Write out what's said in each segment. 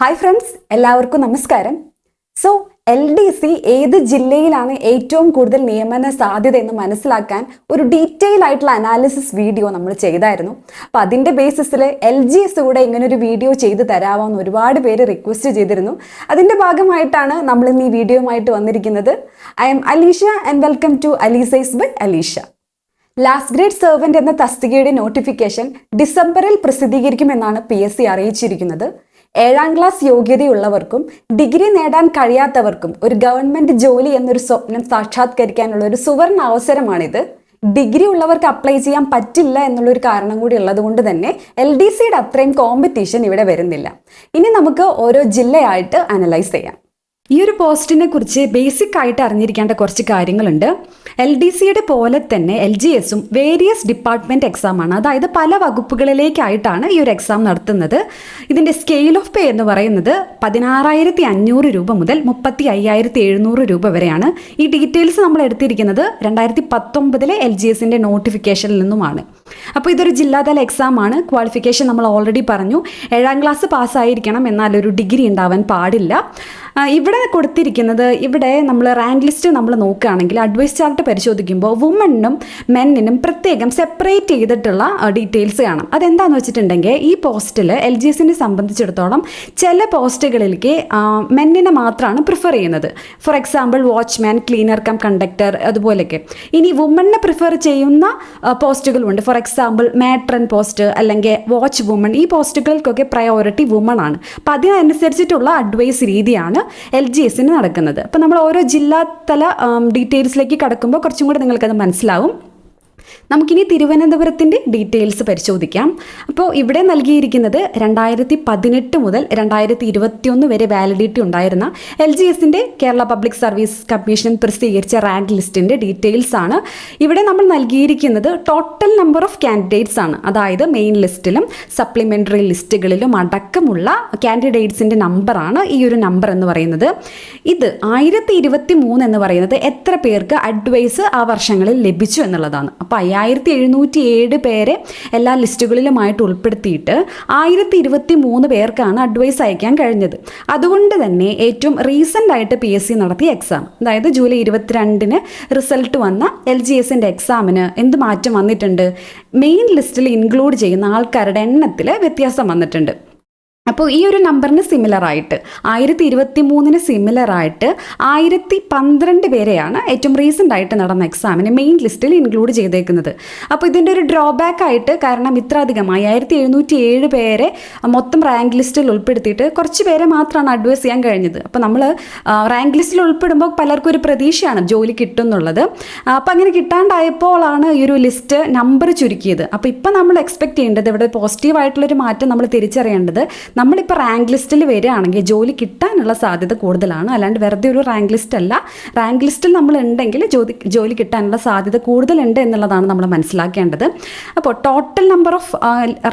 Hi friends, എല്ലാവർക്കും നമസ്കാരം. So LDC ഏത് ജില്ലയിലാണ് ഏറ്റവും കൂടുതൽ നിയമന സാധ്യത എന്ന് മനസ്സിലാക്കാൻ ഒരു ഡീറ്റെയിൽ ആയിട്ടുള്ള അനാലിസിസ് വീഡിയോ നമ്മൾ ചെയ്തായിരുന്നു. അപ്പോൾ അതിൻ്റെ ബേസിസിൽ LGS കൂടെ ഇങ്ങനൊരു വീഡിയോ ചെയ്ത് തരാമെന്ന് ഒരുപാട് പേര് റിക്വസ്റ്റ് ചെയ്തിരുന്നു. അതിൻ്റെ ഭാഗമായിട്ടാണ് നമ്മൾ ഇന്ന് ഈ വീഡിയോയുമായിട്ട് വന്നിരിക്കുന്നത്. I am Alisha and welcome to aliSays by Alisha. Last grade servant എന്ന തസ്തികയുടെ നോട്ടിഫിക്കേഷൻ ഡിസംബറിൽ പ്രസിദ്ധീകരിക്കുമെന്നാണ് PSC അറിയിച്ചിരിക്കുന്നത്. 7ാം ക്ലാസ് യോഗ്യതയുള്ളവർക്കും ഡിഗ്രി നേടാൻ കഴിയാത്തവർക്കും ഒരു ഗവൺമെന്റ് ജോലി എന്നൊരു സ്വപ്നം സാക്ഷാത്കരിക്കാനുള്ള ഒരു സുവർണ അവസരമാണിത്. ഡിഗ്രി ഉള്ളവർക്ക് അപ്ലൈ ചെയ്യാൻ പറ്റില്ല എന്നുള്ളൊരു കാരണം കൂടി ഉള്ളത് കൊണ്ട് തന്നെ LDCയുടെ അത്രയും കോമ്പറ്റീഷൻ ഇവിടെ വരുന്നില്ല. ഇനി നമുക്ക് ഓരോ ജില്ലയായിട്ട് അനലൈസ് ചെയ്യാം. ഈ ഒരു പോസ്റ്റിനെ കുറിച്ച് ബേസിക് ആയിട്ട് അറിഞ്ഞിരിക്കേണ്ട കുറച്ച് കാര്യങ്ങളുണ്ട്. LDCയുടെ പോലെ തന്നെ LGSഉം വേരിയസ് ഡിപ്പാർട്ട്മെന്റ് എക്സാമാണ്, അതായത് പല വകുപ്പുകളിലേക്കായിട്ടാണ് ഈ ഒരു എക്സാം നടത്തുന്നത്. ഇതിൻ്റെ സ്കെയിൽ ഓഫ് പേ എന്ന് പറയുന്നത് 16,500 രൂപ മുതൽ 35,700 രൂപ വരെയാണ്. ഈ ഡീറ്റെയിൽസ് നമ്മൾ എടുത്തിരിക്കുന്നത് 2019 LGSന്റെ നോട്ടിഫിക്കേഷനിൽ നിന്നുമാണ്. അപ്പോൾ ഇതൊരു ജില്ലാതല എക്സാം ആണ്. ക്വാളിഫിക്കേഷൻ നമ്മൾ ഓൾറെഡി പറഞ്ഞു, 7ാം ക്ലാസ് പാസ്സായിരിക്കണം, എന്നാൽ ഒരു ഡിഗ്രി ഉണ്ടാവാൻ പാടില്ല. ഇവിടെ കൊടുത്തിരിക്കുന്നത്, ഇവിടെ നമ്മൾ റാങ്ക് ലിസ്റ്റ് നമ്മൾ നോക്കുകയാണെങ്കിൽ അഡ്വൈസ് ചാർട്ട് പരിശോധിക്കുമ്പോൾ വുമണിനും മെന്നിനും പ്രത്യേകം സെപ്പറേറ്റ് ചെയ്തിട്ടുള്ള ഡീറ്റെയിൽസ് കാണാം. അതെന്താണെന്ന് വെച്ചിട്ടുണ്ടെങ്കിൽ ഈ പോസ്റ്റിൽ LGSനെ സംബന്ധിച്ചിടത്തോളം ചില പോസ്റ്റുകളിലേക്ക് മെന്നിനെ മാത്രമാണ് പ്രിഫർ ചെയ്യുന്നത്. For example watchman, cleaner cum conductor, അതുപോലെയൊക്കെ. ഇനി വുമണിനെ പ്രിഫർ ചെയ്യുന്ന പോസ്റ്റുകളുണ്ട്. ഫോർ എക്സാമ്പിൾ മാട്രൺ പോസ്റ്റ് അല്ലെങ്കിൽ വാച്ച് വുമൺ, ഈ പോസ്റ്റുകൾക്കൊക്കെ പ്രയോറിറ്റി വുമൺ ആണ്. അപ്പം അതിനനുസരിച്ചിട്ടുള്ള അഡ്വൈസ് രീതിയാണ് LGSന് നടക്കുന്നത്. അപ്പോൾ നമ്മൾ ഓരോ ജില്ലാതല ഡീറ്റെയിൽസിലേക്ക് കടക്കുമ്പോൾ കുറച്ചും കൂടെ നിങ്ങൾക്കത് മനസ്സിലാവും. നമുക്കിനി തിരുവനന്തപുരത്തിൻ്റെ ഡീറ്റെയിൽസ് പരിശോധിക്കാം. അപ്പോൾ ഇവിടെ നൽകിയിരിക്കുന്നത് 2018 മുതൽ 2021 വരെ വാലിഡിറ്റി ഉണ്ടായിരുന്ന LGSൻ്റെ കേരള പബ്ലിക് സർവീസ് കമ്മീഷൻ പ്രസിദ്ധീകരിച്ച റാങ്ക് ലിസ്റ്റിൻ്റെ ഡീറ്റെയിൽസ് ആണ്. ഇവിടെ നമ്മൾ നൽകിയിരിക്കുന്നത് ടോട്ടൽ നമ്പർ ഓഫ് കാൻഡിഡേറ്റ്സ് ആണ്, അതായത് മെയിൻ ലിസ്റ്റിലും സപ്ലിമെൻ്ററി ലിസ്റ്റുകളിലും അടക്കമുള്ള കാൻഡിഡേറ്റ്സിൻ്റെ നമ്പറാണ് ഈ ഒരു നമ്പർ എന്ന് പറയുന്നത്. ഇത് 1023 എന്ന് പറയുന്നത് എത്ര പേർക്ക് അഡ്വൈസ് ആ വർഷങ്ങളിൽ ലഭിച്ചു എന്നുള്ളതാണ്. അപ്പോൾ 5707 പേരെ എല്ലാ ലിസ്റ്റുകളിലുമായിട്ട് ഉൾപ്പെടുത്തിയിട്ട് 1023 പേർക്കാണ് അഡ്വൈസ് അയക്കാൻ കഴിഞ്ഞത്. അതുകൊണ്ട് തന്നെ ഏറ്റവും റീസെൻ്റ് ആയിട്ട് PSC നടത്തിയ എക്സാം, അതായത് ജൂലൈ 22 റിസൾട്ട് വന്ന LGSൻ്റെ എക്സാമിന് എന്ത് മാറ്റം വന്നിട്ടുണ്ട്? മെയിൻ ലിസ്റ്റിൽ ഇൻക്ലൂഡ് ചെയ്യുന്ന ആൾക്കാരുടെ എണ്ണത്തിൽ വ്യത്യാസം വന്നിട്ടുണ്ട്. അപ്പോൾ ഈ ഒരു നമ്പറിന് സിമിലറായിട്ട് 1023 സിമിലറായിട്ട് 1012 പേരെയാണ് ഏറ്റവും റീസെൻ്റ് ആയിട്ട് നടന്ന എക്സാമിന് മെയിൻ ലിസ്റ്റിൽ ഇൻക്ലൂഡ് ചെയ്തേക്കുന്നത്. അപ്പോൾ ഇതിൻ്റെ ഒരു ഡ്രോബാക്ക് ആയിട്ട്, കാരണം ഇത്ര അധികം 5707 പേരെ മൊത്തം റാങ്ക് ലിസ്റ്റിൽ ഉൾപ്പെടുത്തിയിട്ട് കുറച്ച് പേരെ മാത്രമാണ് അഡ്വൈസ് ചെയ്യാൻ കഴിഞ്ഞത്. അപ്പോൾ നമ്മൾ റാങ്ക് ലിസ്റ്റിൽ ഉൾപ്പെടുമ്പോൾ പലർക്കും ഒരു പ്രതീക്ഷയാണ് ജോലി കിട്ടും എന്നുള്ളത്. അപ്പോൾ അങ്ങനെ കിട്ടാണ്ടായപ്പോഴാണ് ഈ ഒരു ലിസ്റ്റ് നമ്പർ ചുരുക്കിയത്. അപ്പോൾ ഇപ്പം നമ്മൾ എക്സ്പെക്ട് ചെയ്യേണ്ടത്, ഇവിടെ പോസിറ്റീവായിട്ടുള്ളൊരു മാറ്റം നമ്മൾ തിരിച്ചറിയേണ്ടത്, നമ്മളിപ്പോൾ റാങ്ക് ലിസ്റ്റിൽ വരികയാണെങ്കിൽ ജോലി കിട്ടാനുള്ള സാധ്യത കൂടുതലാണ്, അല്ലാണ്ട് വെറുതെ ഒരു റാങ്ക് ലിസ്റ്റ് അല്ല. റാങ്ക് ലിസ്റ്റിൽ നമ്മൾ ഉണ്ടെങ്കിൽ ജോലി കിട്ടാനുള്ള സാധ്യത കൂടുതലുണ്ട് എന്നുള്ളതാണ് നമ്മൾ മനസ്സിലാക്കേണ്ടത്. അപ്പോൾ ടോട്ടൽ നമ്പർ ഓഫ്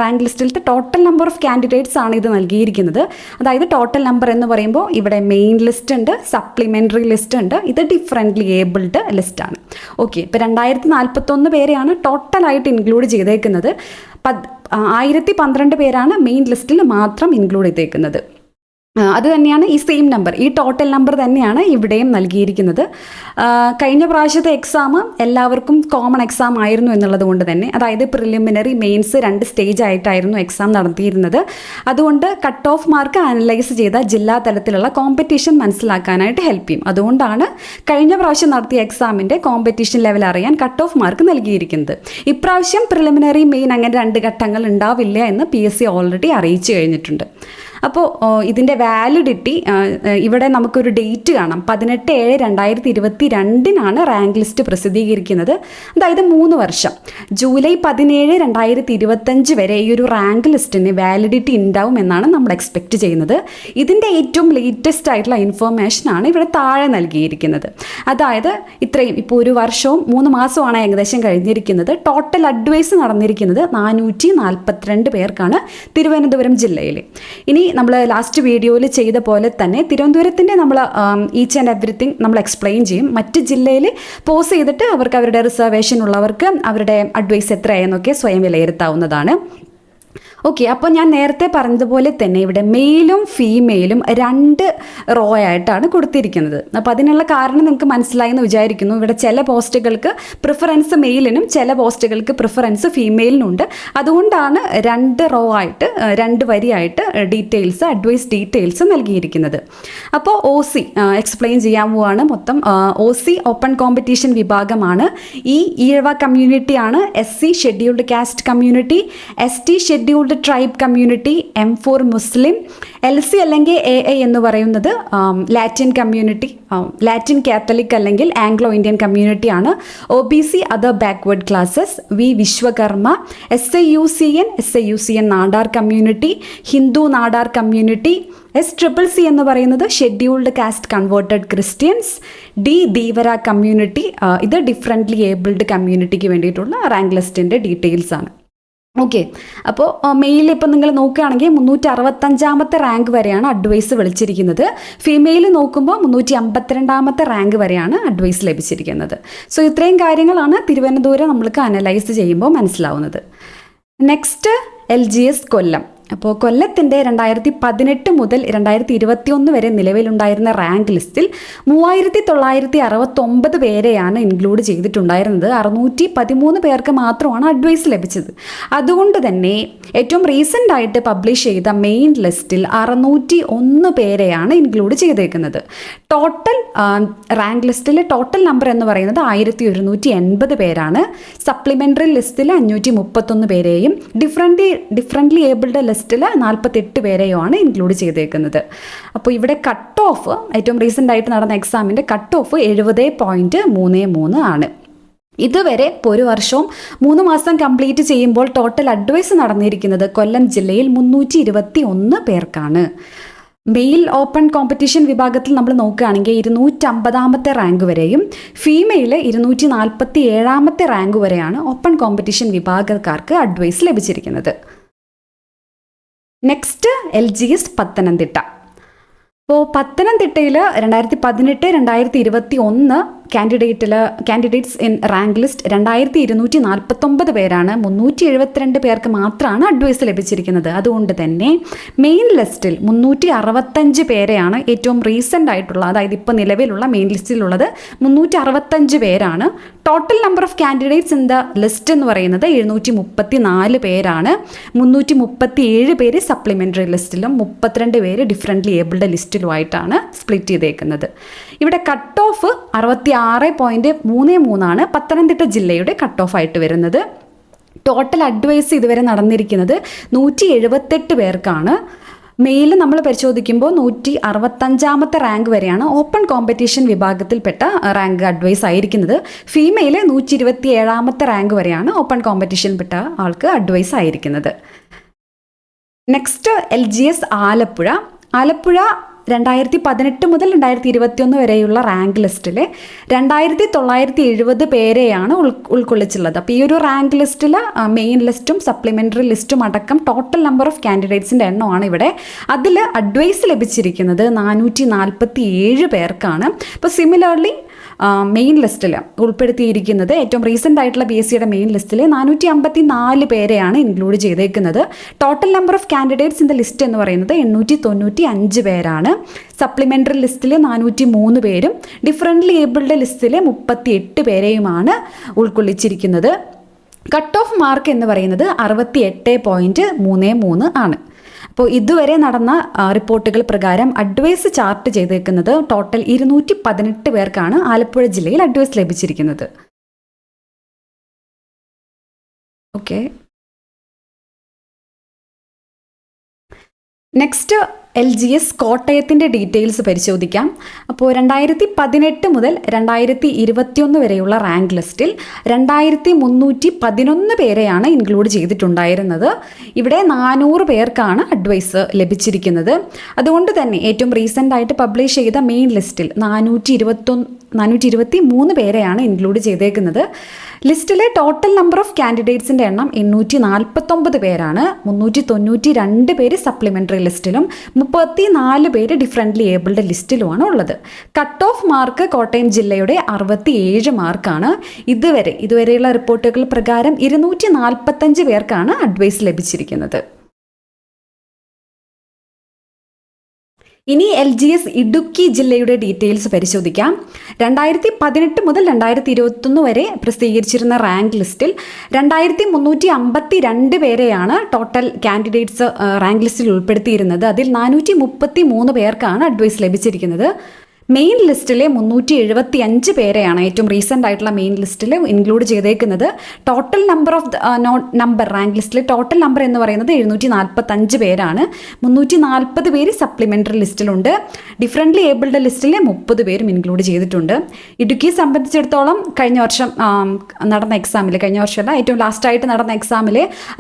റാങ്ക് ലിസ്റ്റിലത്തെ ടോട്ടൽ നമ്പർ ഓഫ് കാൻഡിഡേറ്റ്സ് ആണ് ഇത് നൽകിയിരിക്കുന്നത്. അതായത് ടോട്ടൽ നമ്പർ എന്ന് പറയുമ്പോൾ ഇവിടെ മെയിൻ ലിസ്റ്റ് ഉണ്ട്, സപ്ലിമെൻ്ററി ലിസ്റ്റ് ഉണ്ട്, ഇത് ഡിഫറൻ്റ്ലി ഏബിൾഡ് ലിസ്റ്റാണ്. ഓക്കെ, ഇപ്പോൾ 2041 പേരെയാണ് ടോട്ടലായിട്ട് ഇൻക്ലൂഡ് ചെയ്തേക്കുന്നത്. 1012 പേരാണ് മെയിൻ ലിസ്റ്റിൽ മാത്രം ഇൻക്ലൂഡ് ചെയ്തേക്കുന്നത്. അത് തന്നെയാണ് ഈ സെയിം നമ്പർ, ഈ ടോട്ടൽ നമ്പർ തന്നെയാണ് ഇവിടെയും നൽകിയിരിക്കുന്നത്. കഴിഞ്ഞ പ്രാവശ്യത്തെ എക്സാം എല്ലാവർക്കും കോമൺ എക്സാം ആയിരുന്നു എന്നുള്ളത് കൊണ്ട് തന്നെ, അതായത് പ്രിലിമിനറി, മെയിൻസ് 2 സ്റ്റേജ് ആയിട്ടായിരുന്നു എക്സാം നടത്തിയിരുന്നത്. അതുകൊണ്ട് കട്ട് ഓഫ് മാർക്ക് അനലൈസ് ചെയ്ത ജില്ലാ തലത്തിലുള്ള കോമ്പറ്റീഷൻ മനസ്സിലാക്കാനായിട്ട് ഹെൽപ്പ് ചെയ്യും. അതുകൊണ്ടാണ് കഴിഞ്ഞ പ്രാവശ്യം നടത്തിയ എക്സാമിൻ്റെ കോമ്പറ്റീഷൻ ലെവൽ അറിയാൻ കട്ട് ഓഫ് മാർക്ക് നൽകിയിരിക്കുന്നത്. ഇപ്രാവശ്യം പ്രിലിമിനറി, മെയിൻ അങ്ങനെ 2 ഘട്ടങ്ങൾ ഉണ്ടാവില്ല എന്ന് PSC ഓൾറെഡി അറിയിച്ചു കഴിഞ്ഞിട്ടുണ്ട്. അപ്പോൾ ഇതിൻ്റെ വാലിഡിറ്റി ഇവിടെ നമുക്കൊരു ഡേറ്റ് കാണാം, 18/7/2022 റാങ്ക് ലിസ്റ്റ് പ്രസിദ്ധീകരിക്കുന്നത്. അതായത് 3 വർഷം, ജൂലൈ 17, 2025 വരെ ഈ ഒരു റാങ്ക് ലിസ്റ്റിന് വാലിഡിറ്റി ഉണ്ടാവും എന്നാണ് നമ്മൾ എക്സ്പെക്റ്റ് ചെയ്യുന്നത്. ഇതിൻ്റെ ഏറ്റവും ലേറ്റസ്റ്റ് ആയിട്ടുള്ള ഇൻഫോർമേഷനാണ് ഇവിടെ താഴെ നൽകിയിരിക്കുന്നത്. അതായത് ഇത്രയും, ഇപ്പോൾ 1 വർഷവും 3 മാസമാണ് ഏകദേശം കഴിഞ്ഞിരിക്കുന്നത്. ടോട്ടൽ അഡ്വൈസ് നടന്നിരിക്കുന്നത് 442 പേർക്കാണ് തിരുവനന്തപുരം ജില്ലയിൽ. ഇനി നമ്മൾ ലാസ്റ്റ് വീഡിയോയിൽ ചെയ്ത പോലെ തന്നെ തിരുവനന്തപുരത്തിൻ്റെ നമ്മൾ ഈച്ച് ആൻഡ് എവറിത്തിങ് നമ്മൾ എക്സ്പ്ലെയിൻ ചെയ്യും. മറ്റ് ജില്ലയിൽ പോസ് ചെയ്തിട്ട് അവർക്ക് അവരുടെ റിസർവേഷൻ ഉള്ളവർക്ക് അവരുടെ അഡ്വൈസ് എത്രയായെന്നൊക്കെ സ്വയം വിലയിരുത്താവുന്നതാണ്. ഓക്കെ, അപ്പോൾ ഞാൻ നേരത്തെ പറഞ്ഞതുപോലെ തന്നെ ഇവിടെ മെയിലും ഫീമെയിലും 2 റോ ആയിട്ടാണ് കൊടുത്തിരിക്കുന്നത്. അപ്പോൾ അതിനുള്ള കാരണം നിങ്ങൾക്ക് മനസ്സിലായി എന്ന് വിചാരിക്കുന്നു. ഇവിടെ ചില പോസ്റ്റുകൾക്ക് പ്രിഫറൻസ് മെയിലിനും ചില പോസ്റ്റുകൾക്ക് പ്രിഫറൻസ് ഫീമെയിലിനുണ്ട്. അതുകൊണ്ടാണ് 2 റോ ആയിട്ട് 2 വരിയായിട്ട് അഡ്വൈസ് ഡീറ്റെയിൽസ് നൽകിയിരിക്കുന്നത്. അപ്പോൾ OC എക്സ്പ്ലെയിൻ ചെയ്യാൻ പോവാണ്. മൊത്തം OC ഓപ്പൺ കോമ്പറ്റീഷൻ വിഭാഗമാണ്. ഈഴവ കമ്മ്യൂണിറ്റിയാണ്, SC scheduled caste community, ST scheduled tribe community, M4 മുസ്ലിം, LC അല്ലെങ്കിൽ AA എന്ന് പറയുന്നത് ലാറ്റിൻ കമ്മ്യൂണിറ്റി, ലാറ്റിൻ കാത്തലിക് അല്ലെങ്കിൽ ആംഗ്ലോ ഇന്ത്യൻ കമ്മ്യൂണിറ്റിയാണ്, OBC other backward classes, Vishwakarma, SIUCN Nadar community, Hindu Nadar community, SCCC എന്ന് പറയുന്നത് scheduled caste converted Christians, Dheevara community. ഇത് ഡിഫറെൻ്റ്ലി ഏബിൾഡ് കമ്മ്യൂണിറ്റിക്ക് വേണ്ടിയിട്ടുള്ള റാങ്ക് ലിസ്റ്റിൻ്റെ ഡീറ്റെയിൽസ് ആണ്. ഓക്കെ, അപ്പോൾ മെയിൽ ഇപ്പോൾ നിങ്ങൾ നോക്കുകയാണെങ്കിൽ 365 റാങ്ക് വരെയാണ് അഡ്വൈസ് വിളിച്ചിരിക്കുന്നത്. ഫീമെയിൽ നോക്കുമ്പോൾ 352 റാങ്ക് വരെയാണ് അഡ്വൈസ് ലഭിച്ചിരിക്കുന്നത്. സോ ഇത്രയും കാര്യങ്ങളാണ് തിരുവനന്തപുരം നമ്മൾക്ക് അനലൈസ് ചെയ്യുമ്പോൾ മനസ്സിലാവുന്നത്. നെക്സ്റ്റ് LGS കൊല്ലം. അപ്പോൾ കൊല്ലത്തിൻ്റെ 2018 മുതൽ 2021 വരെ നിലവിലുണ്ടായിരുന്ന റാങ്ക് ലിസ്റ്റിൽ 3969 പേരെയാണ് ഇൻക്ലൂഡ് ചെയ്തിട്ടുണ്ടായിരുന്നത്. 613 പേർക്ക് മാത്രമാണ് അഡ്വൈസ് ലഭിച്ചത്. അതുകൊണ്ട് തന്നെ ഏറ്റവും റീസെൻ്റ് ആയിട്ട് പബ്ലിഷ് ചെയ്ത മെയിൻ ലിസ്റ്റിൽ 601 പേരെയാണ് ഇൻക്ലൂഡ് ചെയ്തേക്കുന്നത്. ടോട്ടൽ റാങ്ക് ലിസ്റ്റിലെ ടോട്ടൽ നമ്പർ എന്ന് പറയുന്നത് 1180 പേരാണ്. സപ്ലിമെൻ്ററി ലിസ്റ്റിൽ 531 പേരെയും ഡിഫറൻ്റ്ലി ഏബിൾഡ് ലിസ്റ്റിൽ 48 പേരെയുമാണ് ഇൻക്ലൂഡ് ചെയ്തേക്കുന്നത്. അപ്പോൾ ഇവിടെ കട്ട് ഓഫ് ഏറ്റവും റീസെൻ്റ് ആയിട്ട് നടന്ന എക്സാമിൻ്റെ കട്ട് ഓഫ് 70.33 ആണ്. ഇതുവരെ ഇപ്പോൾ ഒരു വർഷവും 3 മാസം കംപ്ലീറ്റ് ചെയ്യുമ്പോൾ ടോട്ടൽ അഡ്വൈസ് നടന്നിരിക്കുന്നത് കൊല്ലം ജില്ലയിൽ 321 പേർക്കാണ്. മെയിൽ ഓപ്പൺ കോമ്പറ്റീഷൻ വിഭാഗത്തിൽ നമ്മൾ നോക്കുകയാണെങ്കിൽ 250 റാങ്ക് വരെയും ഫീമെയിൽ 247 റാങ്ക് വരെയാണ് ഓപ്പൺ കോമ്പറ്റീഷൻ വിഭാഗക്കാർക്ക് അഡ്വൈസ് ലഭിച്ചിരിക്കുന്നത്. Next LGS Pathanamthitta. അപ്പോൾ പത്തനംതിട്ടയിൽ 2018-2021 കാൻഡിഡേറ്റ്സ് ഇൻ റാങ്ക് ലിസ്റ്റ് 2249 പേരാണ്. 372 പേർക്ക് മാത്രമാണ് അഡ്വൈസ് ലഭിച്ചിരിക്കുന്നത്. അതുകൊണ്ട് തന്നെ മെയിൻ ലിസ്റ്റിൽ 365 പേരെയാണ് ഏറ്റവും റീസെൻ്റ് ആയിട്ടുള്ള, അതായത് ഇപ്പോൾ നിലവിലുള്ള മെയിൻ ലിസ്റ്റിലുള്ളത് 365 പേരാണ്. Total number of candidates in the list എന്ന് പറയുന്നത് 734 പേരാണ്. 337 പേര് സപ്ലിമെൻ്ററി ലിസ്റ്റിലും 32 പേര് ഡിഫറൻ്റ്ലി ഏബിൾഡ് ലിസ്റ്റിലുമായിട്ടാണ് സ്പ്ലിറ്റ് ചെയ്തേക്കുന്നത്. ഇവിടെ കട്ട് ഓഫ് 66.33 ആണ് പത്തനംതിട്ട ജില്ലയുടെ കട്ട് ഓഫ് ആയിട്ട് വരുന്നത്. ടോട്ടൽ അഡ്വൈസ് ഇതുവരെ നടന്നിരിക്കുന്നത് 178 പേർക്കാണ്. മെയിൽ നമ്മൾ പരിശോധിക്കുമ്പോൾ 165 റാങ്ക് വരെയാണ് ഓപ്പൺ കോമ്പറ്റീഷൻ വിഭാഗത്തിൽപ്പെട്ട റാങ്ക് അഡ്വൈസ് ആയിരിക്കുന്നത്. ഫീമെയിൽ 127 റാങ്ക് വരെയാണ് ഓപ്പൺ കോമ്പറ്റീഷനിൽപ്പെട്ട ആൾക്ക് അഡ്വൈസ് ആയിരിക്കുന്നത്. Next LGS Alappuzha. 2018 മുതൽ 2021 വരെയുള്ള റാങ്ക് ലിസ്റ്റിൽ 2970 പേരെയാണ് ഉൾക്കൊള്ളിച്ചുള്ളത്. അപ്പോൾ ഈ ഒരു റാങ്ക് ലിസ്റ്റിൽ മെയിൻ ലിസ്റ്റും സപ്ലിമെൻ്ററി ലിസ്റ്റും അടക്കം ടോട്ടൽ നമ്പർ ഓഫ് കാൻഡിഡേറ്റ്സിൻ്റെ എണ്ണമാണ് ഇവിടെ. അതിൽ അഡ്വൈസ് ലഭിച്ചിരിക്കുന്നത് 447 പേർക്കാണ്. അപ്പോൾ സിമിലർലി മെയിൻ ലിസ്റ്റിൽ ഉൾപ്പെടുത്തിയിരിക്കുന്നത് ഏറ്റവും റീസെൻ്റ് ആയിട്ടുള്ള BSCയുടെ മെയിൻ ലിസ്റ്റിൽ 454 പേരെയാണ് ഇൻക്ലൂഡ് ചെയ്തേക്കുന്നത്. Total number of candidates in the list എന്ന് പറയുന്നത് 895 പേരാണ്. സപ്ലിമെൻ്ററി ലിസ്റ്റിൽ 403 പേരും ഡിഫറൻ്റ്ലി ഏബിൾഡ് ലിസ്റ്റിൽ 38 പേരെയുമാണ് ഉൾക്കൊള്ളിച്ചിരിക്കുന്നത്. കട്ട് ഓഫ് മാർക്ക് എന്ന് പറയുന്നത് 68.33 ആണ്. അപ്പോൾ ഇതുവരെ നടന്ന റിപ്പോർട്ടുകൾ പ്രകാരം അഡ്വൈസ് ചാർട്ട് ചെയ്തേക്കുന്നത് ടോട്ടൽ 218 പേർക്കാണ് ആലപ്പുഴ ജില്ലയിൽ അഡ്വൈസ് ലഭിച്ചിരിക്കുന്നത്. ഓക്കെ, നെക്സ്റ്റ് LGS കോട്ടയത്തിൻ്റെ ഡീറ്റെയിൽസ് പരിശോധിക്കാം. അപ്പോൾ 2018 മുതൽ 2021 വരെയുള്ള റാങ്ക് ലിസ്റ്റിൽ 2311 പേരെയാണ് ഇൻക്ലൂഡ് ചെയ്തിട്ടുണ്ടായിരുന്നത്. ഇവിടെ 400 പേർക്കാണ് അഡ്വൈസ് ലഭിച്ചിരിക്കുന്നത്. അതുകൊണ്ട് തന്നെ ഏറ്റവും റീസെൻ്റ് ആയിട്ട് പബ്ലിഷ് ചെയ്ത മെയിൻ ലിസ്റ്റിൽ 423 പേരെയാണ് ഇൻക്ലൂഡ് ചെയ്തേക്കുന്നത്. ലിസ്റ്റിലെ ടോട്ടൽ നമ്പർ ഓഫ് കാൻഡിഡേറ്റ്സിൻ്റെ എണ്ണം 849 പേരാണ്. 392 പേര് സപ്ലിമെൻ്ററി ലിസ്റ്റിലും 34 പേര് ഡിഫറൻ്റ്ലി ഏബിൾഡ് ലിസ്റ്റിലുമാണ് ഉള്ളത്. കട്ട് ഓഫ് മാർക്ക് കോട്ടയം ജില്ലയുടെ 67 മാർക്കാണ്. ഇതുവരെയുള്ള റിപ്പോർട്ടുകൾ പ്രകാരം 245 പേർക്കാണ് അഡ്വൈസ് ലഭിച്ചിരിക്കുന്നത്. ഇനി LGS ഇടുക്കി ജില്ലയുടെ ഡീറ്റെയിൽസ് പരിശോധിക്കാം. 2018 മുതൽ 2021 വരെ പ്രസിദ്ധീകരിച്ചിരുന്ന റാങ്ക് ലിസ്റ്റിൽ 2352 പേരെയാണ് ടോട്ടൽ കാൻഡിഡേറ്റ്സ് റാങ്ക് ലിസ്റ്റിൽ ഉൾപ്പെടുത്തിയിരുന്നത്. അതിൽ 433 പേർക്കാണ് അഡ്വൈസ് ലഭിച്ചിരിക്കുന്നത്. മെയിൻ ലിസ്റ്റിലെ 375 പേരെയാണ് ഏറ്റവും റീസെൻ്റ് ആയിട്ടുള്ള മെയിൻ ലിസ്റ്റിൽ ഇൻക്ലൂഡ് ചെയ്തേക്കുന്നത്. ടോട്ടൽ നമ്പർ റാങ്ക് ലിസ്റ്റിലെ ടോട്ടൽ നമ്പർ എന്ന് പറയുന്നത് 745 പേരാണ്. 340 പേര് സപ്ലിമെൻ്ററി ലിസ്റ്റിലുണ്ട്. ഡിഫറൻ്റ്ലി ഏബിൾഡ് ലിസ്റ്റിലെ 30 പേരും ഇൻക്ലൂഡ് ചെയ്തിട്ടുണ്ട്. ഇടുക്കിയെ സംബന്ധിച്ചിടത്തോളം കഴിഞ്ഞ വർഷം നടന്ന എക്സാമിൽ, കഴിഞ്ഞ വർഷമല്ല ഏറ്റവും ലാസ്റ്റായിട്ട് നടന്ന എക്സാമിൽ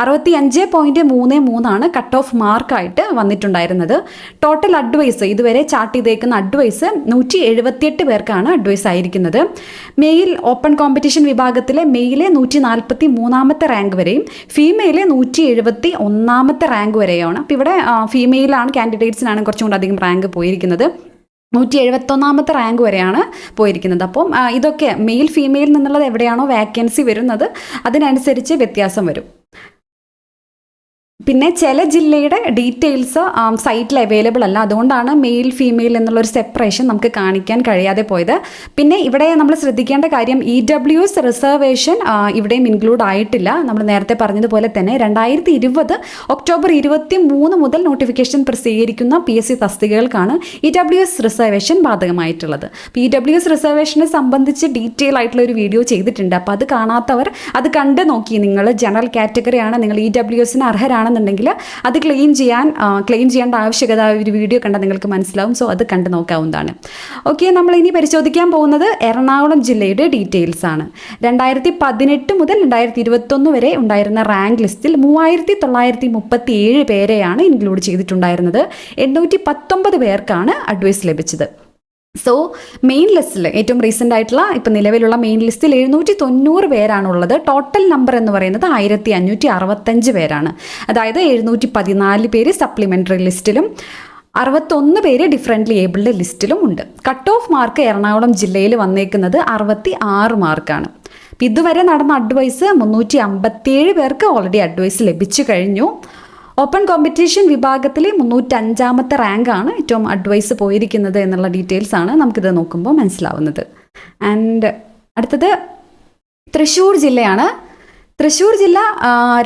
65.33 കട്ട് ഓഫ് മാർക്കായിട്ട് വന്നിട്ടുണ്ടായിരുന്നത്. ടോട്ടൽ അഡ്വൈസ് ഇതുവരെ ചാർട്ട് ചെയ്തേക്കുന്ന അഡ്വൈസ് 178 പേർക്കാണ് അഡ്വൈസ് ആയിരിക്കുന്നത്. മെയിൽ ഓപ്പൺ കോമ്പറ്റീഷൻ വിഭാഗത്തിലെ മെയിലെ 143 റാങ്ക് വരെയും ഫീമെയിലെ 171 റാങ്ക് വരെയാണ്. അപ്പോൾ ഇവിടെ ഫീമെയിലാണ് കാൻഡിഡേറ്റ്സിനാണ് കുറച്ചും കൂടി അധികം റാങ്ക് പോയിരിക്കുന്നത്. 171 റാങ്ക് വരെയാണ് പോയിരിക്കുന്നത്. അപ്പം ഇതൊക്കെ മെയിൽ ഫീമെയിൽ നിന്നുള്ളത് എവിടെയാണോ വാക്കൻസി വരുന്നത് അതിനനുസരിച്ച് വ്യത്യാസം വരും. പിന്നെ ചില ജില്ലയുടെ ഡീറ്റെയിൽസ് സൈറ്റിൽ അവൈലബിൾ അല്ല, അതുകൊണ്ടാണ് മെയിൽ ഫീമെയിൽ എന്നുള്ളൊരു സെപ്പറേഷൻ നമുക്ക് കാണിക്കാൻ കഴിയാതെ പോയത്. പിന്നെ ഇവിടെ നമ്മൾ ശ്രദ്ധിക്കേണ്ട കാര്യം EWS റിസർവേഷൻ ഇവിടെയും ഇൻക്ലൂഡ് ആയിട്ടില്ല. നമ്മൾ നേരത്തെ പറഞ്ഞതുപോലെ തന്നെ 2020 ഒക്ടോബർ 23 മുതൽ നോട്ടിഫിക്കേഷൻ പ്രസിദ്ധീകരിക്കുന്ന PSC തസ്തികകൾക്കാണ് EWS റിസർവേഷൻ ബാധകമായിട്ടുള്ളത്. അപ്പോൾ EWS റിസർവേഷനെ സംബന്ധിച്ച് ഡീറ്റെയിൽ ആയിട്ടുള്ള ഒരു വീഡിയോ ചെയ്തിട്ടുണ്ട്. അപ്പോൾ അത് കാണാത്തവർ അത് കണ്ട് നോക്കി. നിങ്ങൾ ജനറൽ കാറ്റഗറിയാണ്, നിങ്ങൾ EWSന് അർഹരാണെന്നുണ്ടെങ്കിൽ അത് ക്ലെയിം ചെയ്യേണ്ട ആവശ്യകത ഒരു വീഡിയോ കണ്ടാൽ നിങ്ങൾക്ക് മനസ്സിലാവും. സോ അത് കണ്ടു നോക്കാവുന്നതാണ്. ഓക്കെ, നമ്മൾ ഇനി പരിശോധിക്കാൻ പോകുന്നത് എറണാകുളം ജില്ലയുടെ ഡീറ്റെയിൽസ് ആണ്. 2018 മുതൽ 2021 വരെ ഉണ്ടായിരുന്ന റാങ്ക് ലിസ്റ്റിൽ 3937 പേരെയാണ് ഇൻക്ലൂഡ് ചെയ്തിട്ടുണ്ടായിരുന്നത്. 819 പേർക്കാണ് അഡ്വൈസ് ലഭിച്ചത്. സോ മെയിൻ ലിസ്റ്റിൽ ഏറ്റവും റീസെൻ്റ് ആയിട്ടുള്ള ഇപ്പം നിലവിലുള്ള മെയിൻ ലിസ്റ്റിൽ 790 പേരാണുള്ളത്. ടോട്ടൽ നമ്പർ എന്ന് പറയുന്നത് 1565 പേരാണ്. അതായത് 714 പേര് സപ്ലിമെൻ്ററി ലിസ്റ്റിലും 61 പേര് ഡിഫറൻ്റ്ലി ഏബിൾഡ് ലിസ്റ്റിലും ഉണ്ട്. കട്ട് ഓഫ് മാർക്ക് എറണാകുളം ജില്ലയിൽ വന്നേക്കുന്നത് 66 മാർക്കാണ്. ഇതുവരെ നടന്ന അഡ്വൈസ് 357 പേർക്ക് ഓൾറെഡി അഡ്വൈസ് ലഭിച്ചു കഴിഞ്ഞു. ഓപ്പൺ കോമ്പറ്റീഷൻ വിഭാഗത്തിലെ 305 റാങ്കാണ് ഏറ്റവും അഡ്വൈസ് പോയിരിക്കുന്നത് എന്നുള്ള ഡീറ്റെയിൽസ് ആണ് നമുക്കിത് നോക്കുമ്പോൾ മനസ്സിലാവുന്നത്. ആൻഡ് അടുത്തത് തൃശ്ശൂർ ജില്ലയാണ്. തൃശ്ശൂർ ജില്ല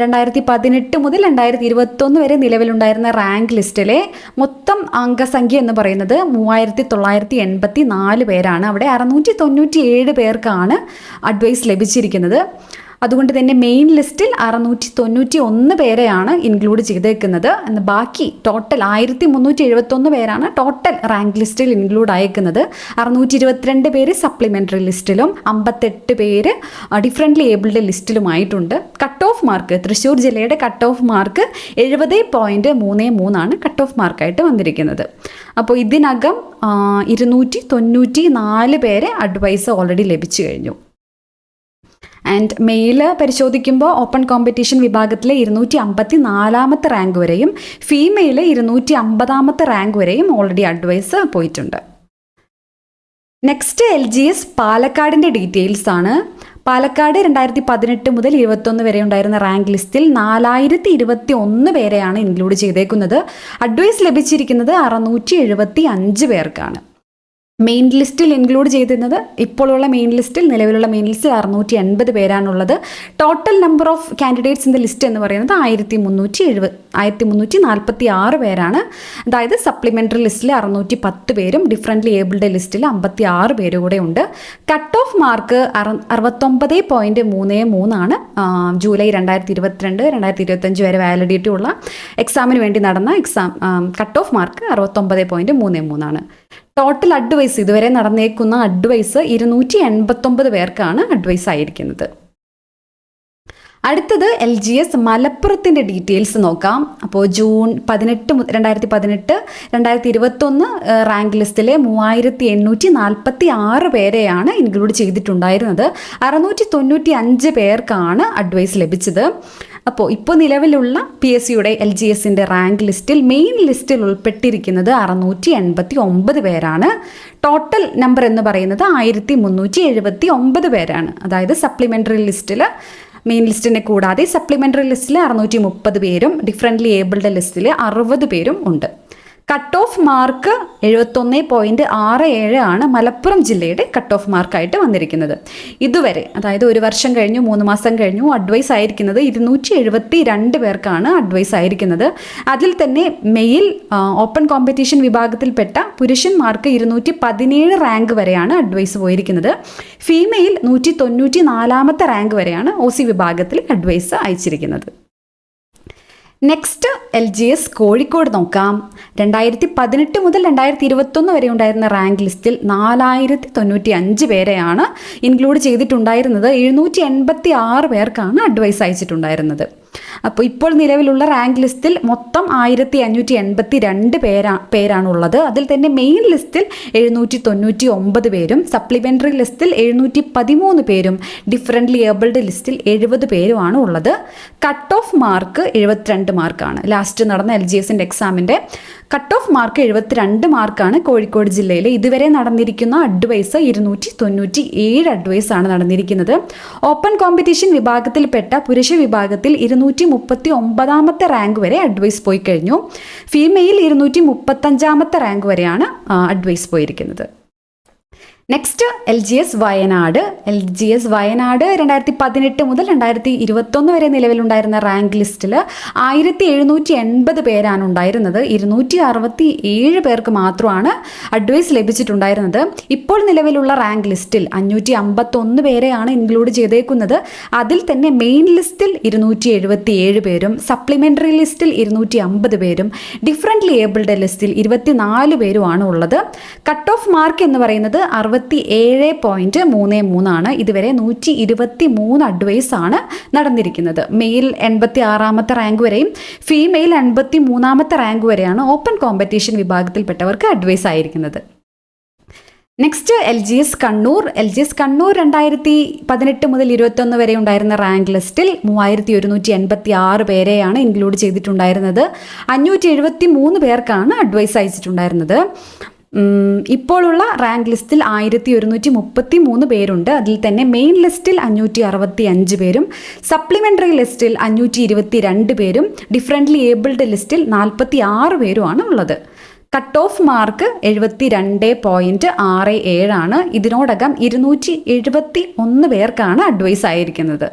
2018 മുതൽ 2021 വരെ നിലവിലുണ്ടായിരുന്ന റാങ്ക് ലിസ്റ്റിലെ മൊത്തം അംഗസംഖ്യ എന്ന് പറയുന്നത് 3984 പേരാണ്. അവിടെ 697 പേർക്കാണ് അഡ്വൈസ് ലഭിച്ചിരിക്കുന്നത്. അതുകൊണ്ട് തന്നെ മെയിൻ ലിസ്റ്റിൽ 691 പേരെയാണ് ഇൻക്ലൂഡ് ചെയ്തേക്കുന്നത്. ബാക്കി ടോട്ടൽ 1371 പേരാണ് ടോട്ടൽ റാങ്ക് ലിസ്റ്റിൽ ഇൻക്ലൂഡ് ആയേക്കുന്നത്. 622 പേര് സപ്ലിമെൻ്ററി ലിസ്റ്റിലും 58 പേര് ഡിഫറൻ്റ്ലി ഏബിൾഡ് ലിസ്റ്റിലുമായിട്ടുണ്ട്. കട്ട് ഓഫ് മാർക്ക് തൃശ്ശൂർ ജില്ലയുടെ cut off mark 70.33 cut off മാർക്കായിട്ട് വന്നിരിക്കുന്നത്. അപ്പോൾ ഇതിനകം 294 പേരെ അഡ്വൈസ് ഓൾറെഡി ലഭിച്ചു കഴിഞ്ഞു. ആൻഡ് മെയിൽ പരിശോധിക്കുമ്പോൾ ഓപ്പൺ കോമ്പറ്റീഷൻ വിഭാഗത്തിലെ 254 റാങ്ക് വരെയും ഫീമെയിൽ 250 റാങ്ക് വരെയും ഓൾറെഡി അഡ്വൈസ് പോയിട്ടുണ്ട്. നെക്സ്റ്റ് LGS പാലക്കാടിൻ്റെ ഡീറ്റെയിൽസ് ആണ്. പാലക്കാട് 2018 മുതൽ 2021 വരെ ഉണ്ടായിരുന്ന റാങ്ക് ലിസ്റ്റിൽ 4021 പേരെയാണ് ഇൻക്ലൂഡ് ചെയ്തേക്കുന്നത്. അഡ്വൈസ് ലഭിച്ചിരിക്കുന്നത് 675 പേർക്കാണ്. മെയിൻ ലിസ്റ്റിൽ ഇൻക്ലൂഡ് ചെയ്തിരുന്നത് ഇപ്പോഴുള്ള മെയിൻ ലിസ്റ്റിൽ നിലവിലുള്ള മെയിൻ ലിസ്റ്റിൽ 680 പേരാണുള്ളത്. Total number of candidates in the list എന്ന് പറയുന്നത് 1346 പേരാണ്. അതായത് സപ്ലിമെൻ്ററി ലിസ്റ്റിൽ 610 പേരും ഡിഫറൻ്റ്ലി ഏബിൾഡ് ലിസ്റ്റിൽ 56 പേരും കൂടെ ഉണ്ട്. കട്ട് ഓഫ് മാർക്ക് 69.33 ജൂലൈ 2022-2025 വരെ വാലിഡിറ്റി ഉള്ള എക്സാമിന് വേണ്ടി നടന്ന cut off mark 69.33. Total advice ഇതുവരെ നടന്നേക്കുന്ന അഡ്വൈസ് 289 പേർക്കാണ് അഡ്വൈസ് ആയിരിക്കുന്നത്. അടുത്തത് LGS മലപ്പുറത്തിൻ്റെ ഡീറ്റെയിൽസ് നോക്കാം. അപ്പോൾ ജൂൺ 2018 2021 റാങ്ക് ലിസ്റ്റിലെ 3846 പേരെയാണ് ഇൻക്ലൂഡ് ചെയ്തിട്ടുണ്ടായിരുന്നത്. 695 പേർക്കാണ് അഡ്വൈസ് ലഭിച്ചത്. ഇപ്പോൾ നിലവിലുള്ള PSCയുടെ LGSൻ്റെ റാങ്ക് ലിസ്റ്റിൽ മെയിൻ ലിസ്റ്റിൽ ഉൾപ്പെട്ടിരിക്കുന്നത് 689 പേരാണ്. ടോട്ടൽ നമ്പർ എന്ന് പറയുന്നത് 1379 പേരാണ്. അതായത് സപ്ലിമെൻ്ററി ലിസ്റ്റിൽ മെയിൻ ലിസ്റ്റിനെ കൂടാതെ സപ്ലിമെൻ്ററി ലിസ്റ്റിൽ 630 പേരും ഡിഫറൻ്റ്ലി ഏബിൾഡ് ലിസ്റ്റിൽ 60 പേരും ഉണ്ട്. കട്ട് ഓഫ് മാർക്ക് 71.67 ആണ് മലപ്പുറം ജില്ലയുടെ കട്ട് ഓഫ് മാർക്കായിട്ട് വന്നിരിക്കുന്നത്. ഇതുവരെ, അതായത് ഒരു വർഷം കഴിഞ്ഞു, 3 മാസം കഴിഞ്ഞു, അഡ്വൈസ് ആയിരിക്കുന്നത് 272 പേർക്കാണ് അഡ്വൈസ് ആയിരിക്കുന്നത്. അതിൽ തന്നെ മെയിൽ ഓപ്പൺ കോമ്പറ്റീഷൻ വിഭാഗത്തിൽപ്പെട്ട പുരുഷന്മാർക്ക് 217 റാങ്ക് വരെയാണ് അഡ്വൈസ് പോയിരിക്കുന്നത്. ഫീമെയിൽ 194 റാങ്ക് വരെയാണ് OC വിഭാഗത്തിൽ അഡ്വൈസ് അയച്ചിരിക്കുന്നത്. നെക്സ്റ്റ് LGS കോഴിക്കോട് നോക്കാം. 2018 മുതൽ 2021 വരെ ഉണ്ടായിരുന്ന റാങ്ക് ലിസ്റ്റിൽ 4095 പേരെയാണ് ഇൻക്ലൂഡ് ചെയ്തിട്ടുണ്ടായിരുന്നത്. 786 പേർക്കാണ് അഡ്വൈസ് അയച്ചിട്ടുണ്ടായിരുന്നത്. അപ്പോൾ ഇപ്പോൾ നിലവിലുള്ള റാങ്ക് ലിസ്റ്റിൽ മൊത്തം 1582 പേരാണുള്ളത്. അതിൽ തന്നെ മെയിൻ ലിസ്റ്റിൽ 799 പേരും, സപ്ലിമെൻ്ററി ലിസ്റ്റിൽ 713 പേരും, ഡിഫറൻ്റ്ലി ഏബിൾഡ് ലിസ്റ്റിൽ 70 പേരുമാണ് ഉള്ളത്. കട്ട് ഓഫ് മാർക്ക് 72 മാർക്കാണ്. ലാസ്റ്റ് നടന്ന LGSൻ്റെ എക്സാമിൻ്റെ കട്ട് ഓഫ് മാർക്ക് 72 മാർക്കാണ് കോഴിക്കോട് ജില്ലയിൽ. ഇതുവരെ നടന്നിരിക്കുന്ന അഡ്വൈസ് 297 അഡ്വൈസ് ആണ് നടന്നിരിക്കുന്നത്. ഓപ്പൺ കോമ്പറ്റീഷൻ വിഭാഗത്തിൽപ്പെട്ട പുരുഷ വിഭാഗത്തിൽ 239 റാങ്ക് വരെ അഡ്വൈസ് പോയി കഴിഞ്ഞു. ഫീമെയിൽ 235 റാങ്ക് വരെയാണ് അഡ്വൈസ് പോയിരിക്കുന്നത്. Next LGS Wayanad. LGS Wayanad 2018 മുതൽ 2021 വരെ നിലവിലുണ്ടായിരുന്ന റാങ്ക് ലിസ്റ്റിൽ 1780 പേരാണ് ഉണ്ടായിരുന്നത്. 267 പേർക്ക് മാത്രമാണ് അഡ്വൈസ് ലഭിച്ചിട്ടുണ്ടായിരുന്നത്. ഇപ്പോൾ നിലവിലുള്ള റാങ്ക് ലിസ്റ്റിൽ 551 പേരെയാണ് ഇൻക്ലൂഡ് ചെയ്തേക്കുന്നത്. അതിൽ തന്നെ മെയിൻ ലിസ്റ്റിൽ 277 പേരും, സപ്ലിമെൻ്ററി ലിസ്റ്റിൽ 250 പേരും, ഡിഫറൻ്റ്ലി ഏബിൾഡ് ലിസ്റ്റിൽ 24 പേരുമാണ് ഉള്ളത്. കട്ട് ഓഫ് മാർക്ക് എന്ന് പറയുന്നത് 67.33 ആണ്. ഇതുവരെ 123 അഡ്വൈസ് ആണ് നടന്നിരിക്കുന്നത്. മെയിൽ 86 റാങ്ക് വരെയും ഫീമെയിൽ 83 റാങ്ക് വരെയാണ് ഓപ്പൺ കോമ്പറ്റീഷൻ വിഭാഗത്തിൽപ്പെട്ടവർക്ക് അഡ്വൈസ് ആയിരിക്കുന്നത്. Next LGS Kannur. LGS Kannur 2018 മുതൽ 2021 വരെ ഉണ്ടായിരുന്ന റാങ്ക് ലിസ്റ്റിൽ 3186 പേരെയാണ് ഇൻക്ലൂഡ് ചെയ്തിട്ടുണ്ടായിരുന്നത്. 573 പേർക്കാണ് അഡ്വൈസ് അയച്ചിട്ടുണ്ടായിരുന്നത്. ഇപ്പോഴുള്ള റാങ്ക് ലിസ്റ്റിൽ 1133 പേരുണ്ട്. അതിൽ തന്നെ മെയിൻ ലിസ്റ്റിൽ 565 പേരും, സപ്ലിമെൻ്ററി ലിസ്റ്റിൽ 522 പേരും, ഡിഫറൻ്റ്ലി ഏബിൾഡ് ലിസ്റ്റിൽ 46 പേരുമാണ് ഉള്ളത്. കട്ട് ഓഫ് മാർക്ക് 72.67 ആണ്. ഇതിനോടകം 271 പേർക്കാണ് അഡ്വൈസ് ആയിരിക്കുന്നത്.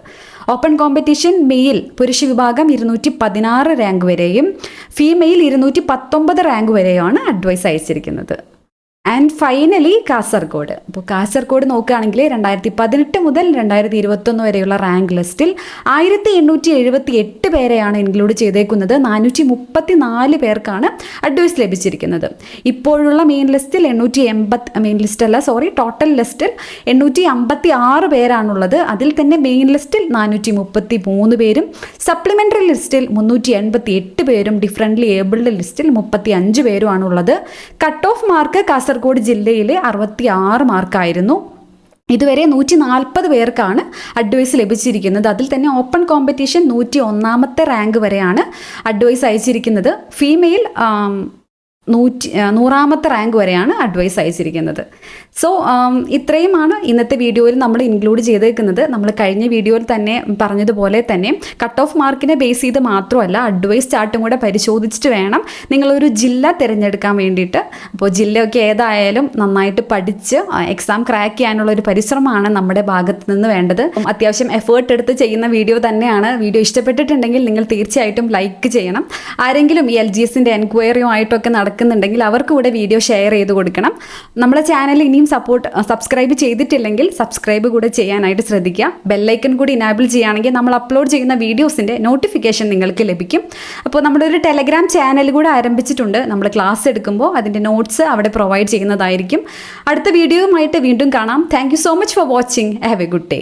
ഓപ്പൺ കോമ്പറ്റീഷൻ മെയിൽ പുരുഷ വിഭാഗം 216 റാങ്ക് വരെയും ഫീമെയിൽ 219 റാങ്ക് വരെയാണ് അഡ്വൈസ് അയച്ചിരിക്കുന്നത്. And finally Kasaragod. അപ്പോൾ കാസർഗോഡ് നോക്കുകയാണെങ്കിൽ 2018 മുതൽ 2021 വരെയുള്ള റാങ്ക് ലിസ്റ്റിൽ 1878 പേരെയാണ് ഇൻക്ലൂഡ് ചെയ്തേക്കുന്നത്. 434 പേർക്കാണ് അഡ്വൈസ് ലഭിച്ചിരിക്കുന്നത്. ഇപ്പോഴുള്ള മെയിൻ ലിസ്റ്റിൽ ടോട്ടൽ ലിസ്റ്റിൽ 856 പേരാണുള്ളത്. അതിൽ തന്നെ മെയിൻ ലിസ്റ്റിൽ 433 പേരും, സപ്ലിമെൻ്ററി ലിസ്റ്റിൽ 388 പേരും, ഡിഫറൻ്റ്ലി ഏബിൾഡ് ലിസ്റ്റിൽ 35 പേരുമാണുള്ളത്. കട്ട് ഓഫ് മാർക്ക് കാസർഗോഡ് ജില്ലയിലെ 66 മാർക്കായിരുന്നു. ഇതുവരെ 140 പേർക്കാണ് അഡ്വൈസ് ലഭിച്ചിരിക്കുന്നത്. അതിൽ തന്നെ ഓപ്പൺ കോമ്പറ്റീഷൻ 101 റാങ്ക് വരെയാണ് അഡ്വൈസ് അയച്ചിരിക്കുന്നത്. ഫീമെയിൽ 100 റാങ്ക് വരെയാണ് അഡ്വൈസ് അയച്ചിരിക്കുന്നത്. സോ ഇത്രയുമാണ് ഇന്നത്തെ വീഡിയോയിൽ നമ്മൾ ഇൻക്ലൂഡ് ചെയ്തേക്കുന്നത്. നമ്മൾ കഴിഞ്ഞ വീഡിയോയിൽ തന്നെ പറഞ്ഞതുപോലെ തന്നെ കട്ട് ഓഫ് മാർക്കിനെ ബേസ് ചെയ്ത് മാത്രമല്ല അഡ്വൈസ് ചാർട്ടും കൂടെ പരിശോധിച്ചിട്ട് വേണം നിങ്ങളൊരു ജില്ല തിരഞ്ഞെടുക്കാൻ വേണ്ടിയിട്ട്. അപ്പോൾ ജില്ലയൊക്കെ ഏതായാലും നന്നായിട്ട് പഠിച്ച് എക്സാം ക്രാക്ക് ചെയ്യാനുള്ള ഒരു പരിശ്രമമാണ് നമ്മുടെ ഭാഗത്ത് നിന്ന് വേണ്ടത്. അത്യാവശ്യം എഫേർട്ട് എടുത്ത് ചെയ്യുന്ന വീഡിയോ തന്നെയാണ്. വീഡിയോ ഇഷ്ടപ്പെട്ടിട്ടുണ്ടെങ്കിൽ നിങ്ങൾ തീർച്ചയായിട്ടും ലൈക്ക് ചെയ്യണം. ആരെങ്കിലും ഈ LGSൻ്റെ എൻക്വയറിയുമായിട്ടൊക്കെ നടക്കുന്നുണ്ടെങ്കിൽ അവർക്ക് കൂടെ വീഡിയോ ഷെയർ ചെയ്ത് കൊടുക്കണം. നമ്മുടെ ചാനൽ ഇനിയും സബ്സ്ക്രൈബ് ചെയ്തിട്ടില്ലെങ്കിൽ സബ്സ്ക്രൈബ് കൂടെ ചെയ്യാനായിട്ട് ശ്രദ്ധിക്കുക. ബെല്ലൈക്കൺ കൂടി ഇനാബിൾ ചെയ്യുകയാണെങ്കിൽ നമ്മൾ അപ്ലോഡ് ചെയ്യുന്ന വീഡിയോസിൻ്റെ നോട്ടിഫിക്കേഷൻ നിങ്ങൾക്ക് ലഭിക്കും. അപ്പോൾ നമ്മുടെ ഒരു ടെലഗ്രാം ചാനൽ കൂടെ ആരംഭിച്ചിട്ടുണ്ട്. നമ്മൾ ക്ലാസ് എടുക്കുമ്പോൾ അതിൻ്റെ നോട്ട്സ് അവിടെ പ്രൊവൈഡ് ചെയ്യുന്നതായിരിക്കും. അടുത്ത വീഡിയോയുമായിട്ട് വീണ്ടും കാണാം. Thank you so much for watching. Have A good day.